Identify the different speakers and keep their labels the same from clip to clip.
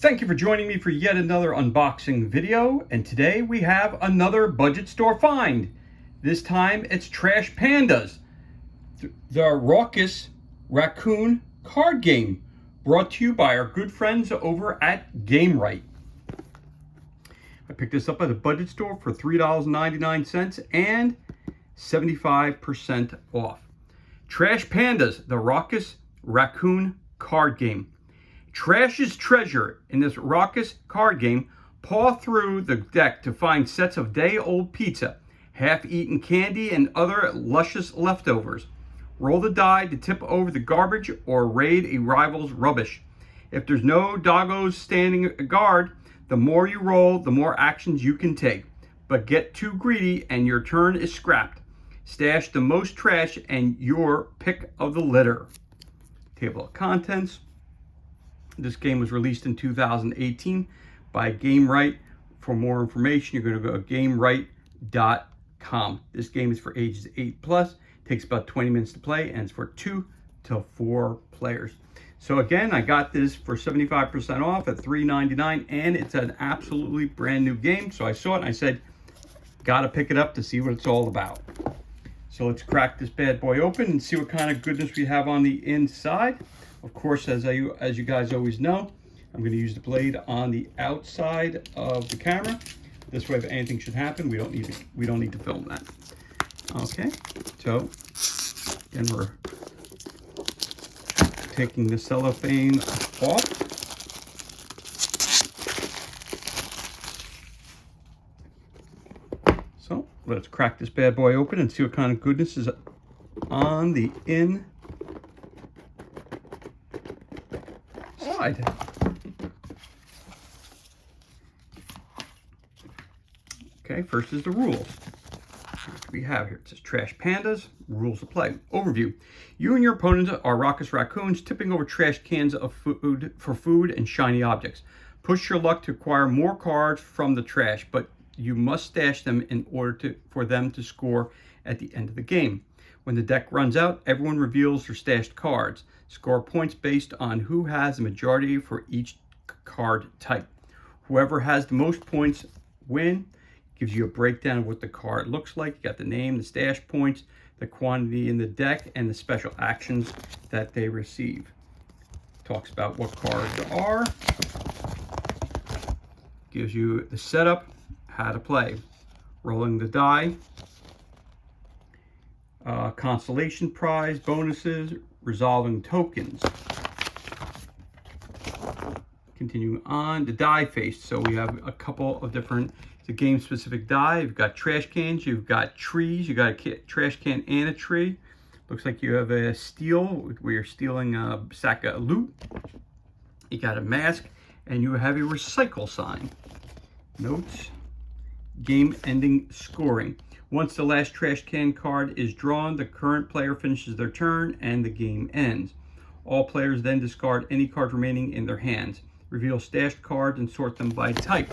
Speaker 1: Thank you for joining me for yet another unboxing video, and today we have another budget store find. This time it's Trash Pandas, the raucous raccoon card game, brought to you by our good friends over at Game Right. I picked this up at a budget store for $3.99 and 75% off. Trash Pandas, the raucous raccoon card game. Trash is treasure. In this raucous card game, paw through the deck to find sets of day-old pizza, half-eaten candy, and other luscious leftovers. Roll the die to tip over the garbage or raid a rival's rubbish. If there's no doggos standing guard, the more you roll, the more actions you can take. But get too greedy and your turn is scrapped. Stash the most trash and your pick of the litter. Table of contents. This game was released in 2018 by Game Right. For more information, you're going to go to GameRight.com. This game is for ages 8+. Takes about 20 minutes to play, and it's for 2 to 4 players. So again, I got this for 75% off at $3.99, and it's an absolutely brand new game. So I saw it and I said, gotta pick it up to see what it's all about. So let's crack this bad boy open and see what kind of goodness we have on the inside. Of course, as you guys always know, I'm going to use the blade on the outside of the camera. This way, if anything should happen, we don't need to film that. Okay, so again, we're taking the cellophane off. So let's crack this bad boy open and see what kind of goodness is on the inside. Okay, first is the rules. What do we have here? It says Trash Pandas, rules of play. Overview. You and your opponent are raucous raccoons tipping over trash cans of food and shiny objects. Push your luck to acquire more cards from the trash, but you must stash them in order for them to score at the end of the game. When the deck runs out, everyone reveals their stashed cards. Score points based on who has the majority for each card type. Whoever has the most points win. Gives you a breakdown of what the card looks like. You got the name, the stash points, the quantity in the deck, and the special actions that they receive. Talks about what cards are. Gives you the setup, how to play. Rolling the die. Consolation prize, bonuses, resolving tokens. Continuing on, the die face. So we have a couple of different, it's a game specific die. You've got trash cans, you've got trees, you got a trash can and a tree. Looks like you have a steal where you're stealing a sack of loot. You got a mask, and you have a recycle sign. Notes, game ending scoring. Once the last trash can card is drawn, the current player finishes their turn and the game ends. All players then discard any card remaining in their hands. Reveal stashed cards and sort them by type.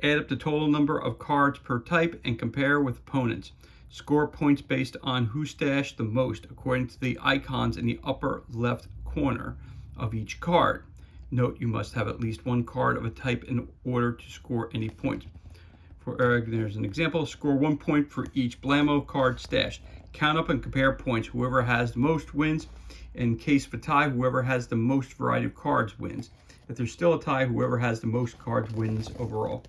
Speaker 1: Add up the total number of cards per type and compare with opponents. Score points based on who stashed the most according to the icons in the upper left corner of each card. Note, you must have at least one card of a type in order to score any points. There's an example. Score 1 point for each Blammo card stashed. Count up and compare points. Whoever has the most wins. In case of a tie, whoever has the most variety of cards wins. If there's still a tie, whoever has the most cards wins overall.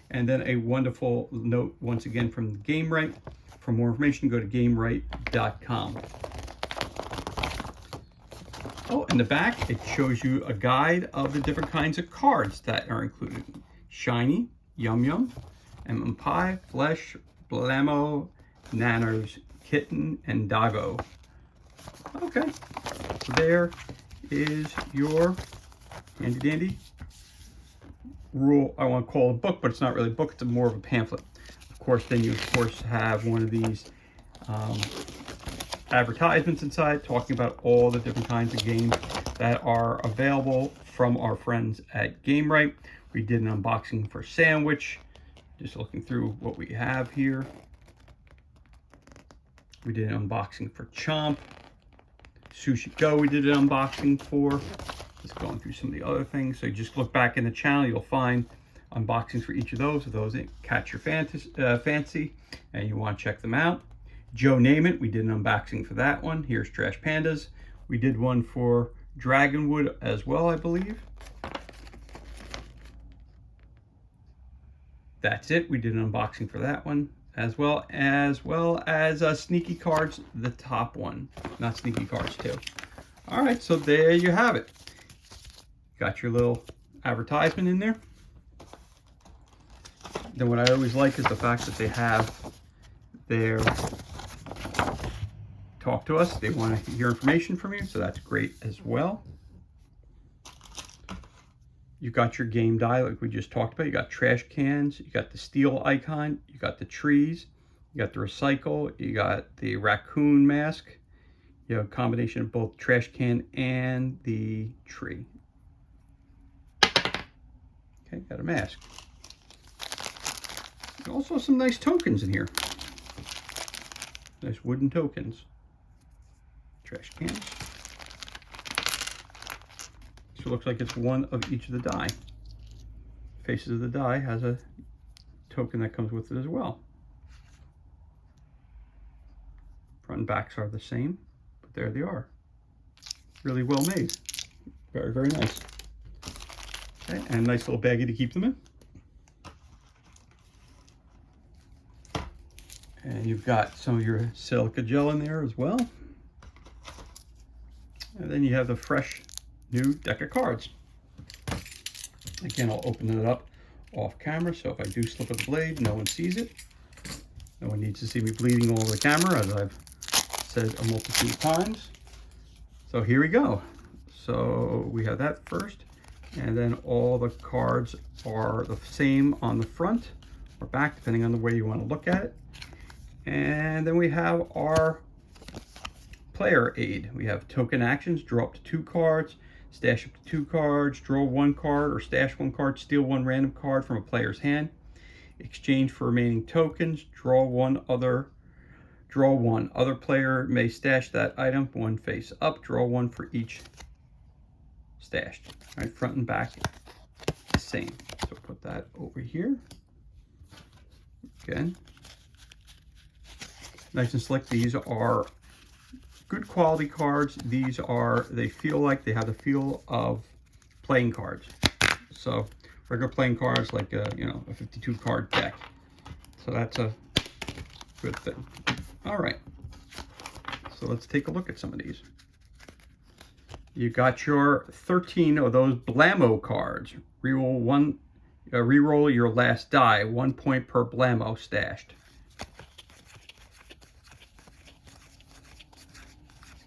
Speaker 1: And then a wonderful note once again from Game Right. For more information, go to GameRight.com. Oh, in the back, it shows you a guide of the different kinds of cards that are included. Shiny, Yum Yum, Pie, Flesh, Blammo, Nanners, Kitten, and Doggo. Okay, so there is your handy dandy rule. I want to call it a book, but it's not really a book, it's more of a pamphlet. Of course, then you have one of these advertisements inside talking about all the different kinds of games that are available from our friends at Game Right. We did an unboxing for Sandwich. Just looking through what we have here. We did an unboxing for Chomp. Sushi Go we did an unboxing for. Just going through some of the other things. So you just look back in the channel, you'll find unboxings for each of those. If those catch your fancy and you want to check them out. Joe Name It, we did an unboxing for that one. Here's Trash Pandas. We did one for Dragonwood as well, I believe. That's it. We did an unboxing for that one, as well as Sneaky Cards, the top one, not Sneaky Cards 2. All right, so there you have it. Got your little advertisement in there. Then what I always like is the fact that they have their talk to us. They want to hear information from you, so that's great as well. You've got your game die like we just talked about. You got trash cans, you got the steel icon, you got the trees, you got the recycle, you got the raccoon mask. You have a combination of both trash can and the tree. Okay, got a mask. Also some nice tokens in here. Nice wooden tokens. Trash cans. So it looks like it's one of each of the die. Faces of the die has a token that comes with it as well. Front and backs are the same, but there they are. Really well made. Very, very nice. Okay, and nice little baggie to keep them in. And you've got some of your silica gel in there as well. And then you have the fresh new deck of cards. Again, I'll open it up off camera, so if I do slip a blade, no one sees it. No one needs to see me bleeding all over the camera, as I've said a multitude of times. So here we go. So we have that first, and then all the cards are the same on the front or back, depending on the way you want to look at it. And then we have our player aid. We have token actions: draw up to 2 cards, stash up to 2 cards, draw 1 card or stash 1 card, steal 1 random card from a player's hand, exchange for remaining tokens, draw 1. Other player may stash that item 1 face up, draw 1 for each stashed. All right, front and back, the same. So put that over here. Again, nice and slick. These are good quality cards. These are, they feel like they have the feel of playing cards. So regular playing cards, like a 52 card deck. So that's a good thing. All right, so let's take a look at some of these. You got your 13 of those Blammo cards. Reroll your last die, 1 point per Blammo stashed.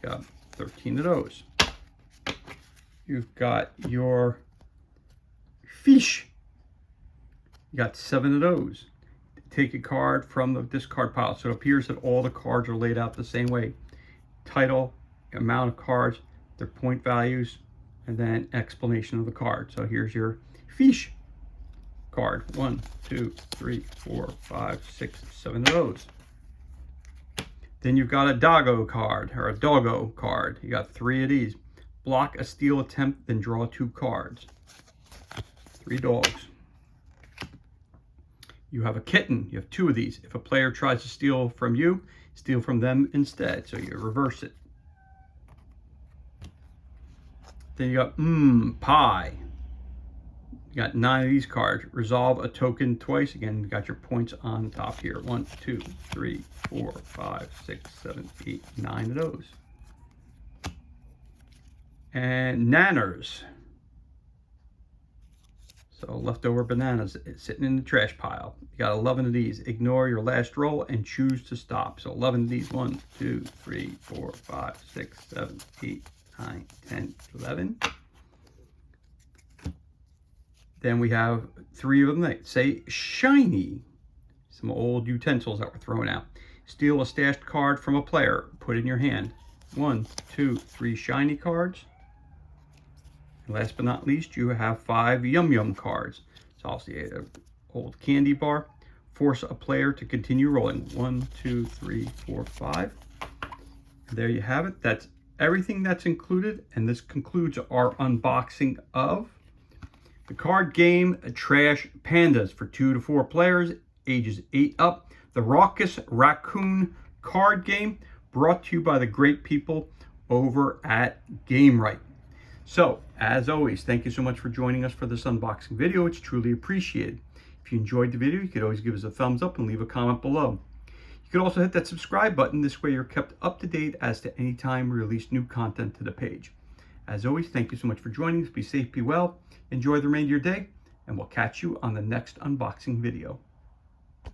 Speaker 1: Got 13 of those. You've got your fish. You got 7 of those. Take a card from the discard pile. So it appears that all the cards are laid out the same way. Title, amount of cards, their point values, and then explanation of the card. So here's your fish card. 1, 2, 3, 4, 5, 6, 7 of those. Then you've got a doggo card, or a doggo card. You got 3 of these. Block a steal attempt, then draw 2 cards. 3 dogs. You have a kitten. You have 2 of these. If a player tries to steal from you, steal from them instead. So you reverse it. Then you got pie. You got 9 of these cards. Resolve a token twice. Again, you got your points on top here. 1, 2, 3, 4, 5, 6, 7, 8, 9 of those. And nanners. So leftover bananas sitting in the trash pile. You got 11 of these. Ignore your last roll and choose to stop. So 11 of these. 1, 2, 3, 4, 5, 6, 7, 8, 9, 10, 11. Then we have 3 of them that say shiny. Some old utensils that were thrown out. Steal a stashed card from a player. Put in your hand. 1, 2, 3 shiny cards. And last but not least, you have 5 Yum Yum cards. It's also an old candy bar. Force a player to continue rolling. 1, 2, 3, 4, 5. And there you have it. That's everything that's included, and this concludes our unboxing of the card game Trash Pandas for 2 to 4 players, ages 8 up. The Raucous Raccoon card game, brought to you by the great people over at GameRight. So, as always, thank you so much for joining us for this unboxing video. It's truly appreciated. If you enjoyed the video, you could always give us a thumbs up and leave a comment below. You could also hit that subscribe button. This way you're kept up to date as to any time we release new content to the page. As always, thank you so much for joining us. Be safe, be well, enjoy the remainder of your day, and we'll catch you on the next unboxing video.